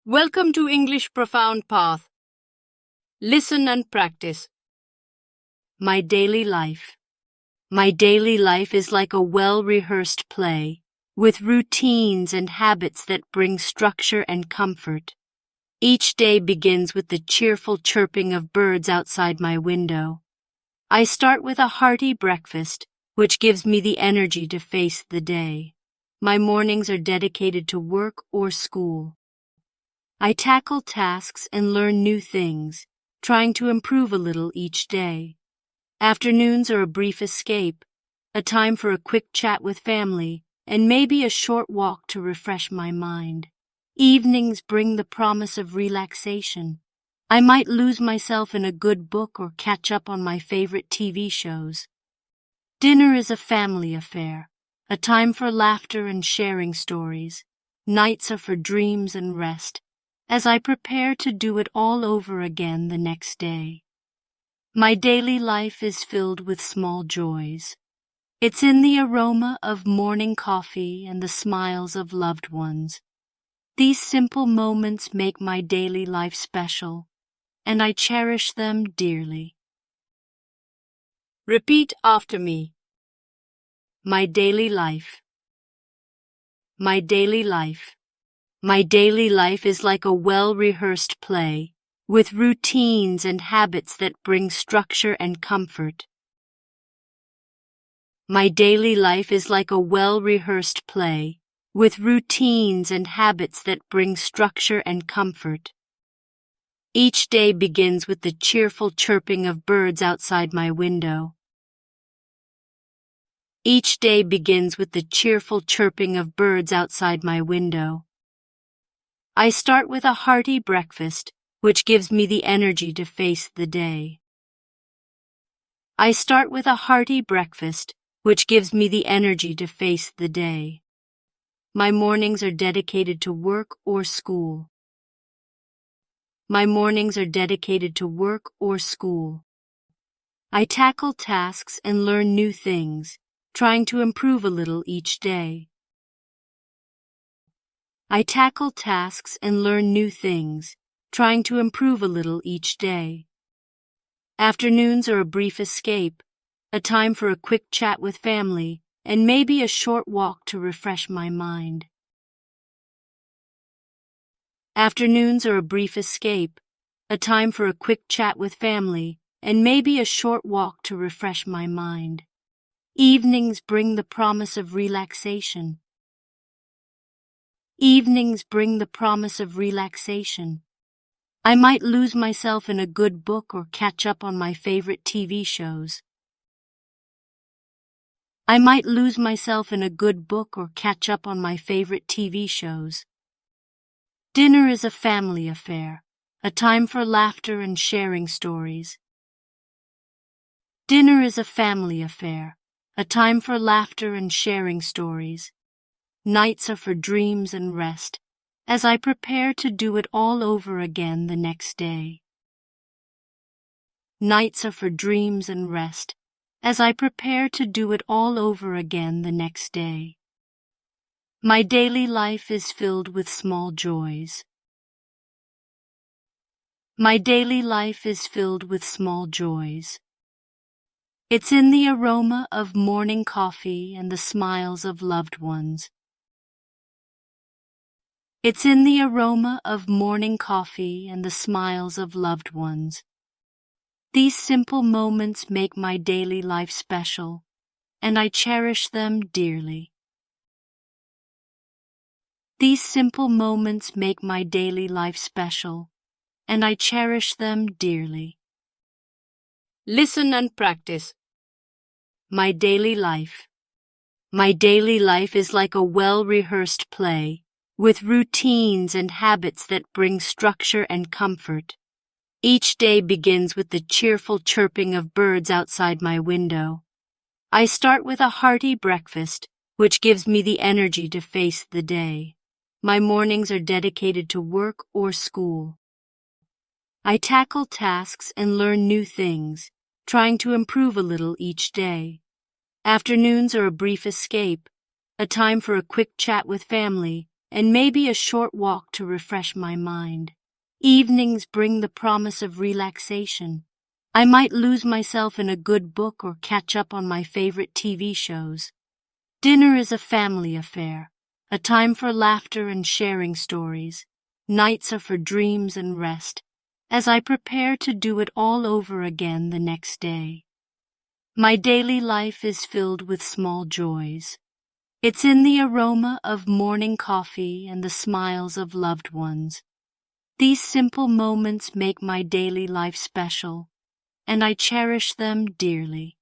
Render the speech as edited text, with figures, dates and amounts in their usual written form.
Welcome to English Profound Path. Listen and practice. My daily life. My daily life is like a well-rehearsed play, with routines and habits that bring structure and comfort. Each day begins with the cheerful chirping of birds outside my window. I start with a hearty breakfast, which gives me the energy to face the day. My mornings are dedicated to work or school. I tackle tasks and learn new things, trying to improve a little each day. Afternoons are a brief escape, a time for a quick chat with family, and maybe a short walk to refresh my mind. Evenings bring the promise of relaxation. I might lose myself in a good book or catch up on my favorite TV shows. Dinner is a family affair, a time for laughter and sharing stories. Nights are for dreams and rest, as I prepare to do it all over again the next day. My daily life is filled with small joys. It's in the aroma of morning coffee and the smiles of loved ones. These simple moments make my daily life special, and I cherish them dearly. Repeat after me. My daily life. My daily life. My daily life is like a well-rehearsed play, with routines and habits that bring structure and comfort. My daily life is like a well-rehearsed play, with routines and habits that bring structure and comfort. Each day begins with the cheerful chirping of birds outside my window. Each day begins with the cheerful chirping of birds outside my window. I start with a hearty breakfast, which gives me the energy to face the day. I start with a hearty breakfast, which gives me the energy to face the day. My mornings are dedicated to work or school. My mornings are dedicated to work or school. I tackle tasks and learn new things, trying to improve a little each day. I tackle tasks and learn new things, trying to improve a little each day. Afternoons are a brief escape, a time for a quick chat with family, and maybe a short walk to refresh my mind. Afternoons are a brief escape, a time for a quick chat with family, and maybe a short walk to refresh my mind. Evenings bring the promise of relaxation. Evenings bring the promise of relaxation. I might lose myself in a good book or catch up on my favorite TV shows. I might lose myself in a good book or catch up on my favorite TV shows. Dinner is a family affair, a time for laughter and sharing stories. Dinner is a family affair, a time for laughter and sharing stories. Nights are for dreams and rest, as I prepare to do it all over again the next day. Nights are for dreams and rest, as I prepare to do it all over again the next day. My daily life is filled with small joys. My daily life is filled with small joys. It's in the aroma of morning coffee and the smiles of loved ones. It's in the aroma of morning coffee and the smiles of loved ones. These simple moments make my daily life special, and I cherish them dearly. These simple moments make my daily life special, and I cherish them dearly. Listen and practice. My daily life. My daily life is like a well-rehearsed play, with routines and habits that bring structure and comfort. Each day begins with the cheerful chirping of birds outside my window. I start with a hearty breakfast, which gives me the energy to face the day. My mornings are dedicated to work or school. I tackle tasks and learn new things, trying to improve a little each day. Afternoons are a brief escape, a time for a quick chat with family, and maybe a short walk to refresh my mind. Evenings bring the promise of relaxation. I might lose myself in a good book or catch up on my favorite TV shows. Dinner is a family affair, a time for laughter and sharing stories. Nights are for dreams and rest, as I prepare to do it all over again the next day. My daily life is filled with small joys. It's in the aroma of morning coffee and the smiles of loved ones. These simple moments make my daily life special, and I cherish them dearly.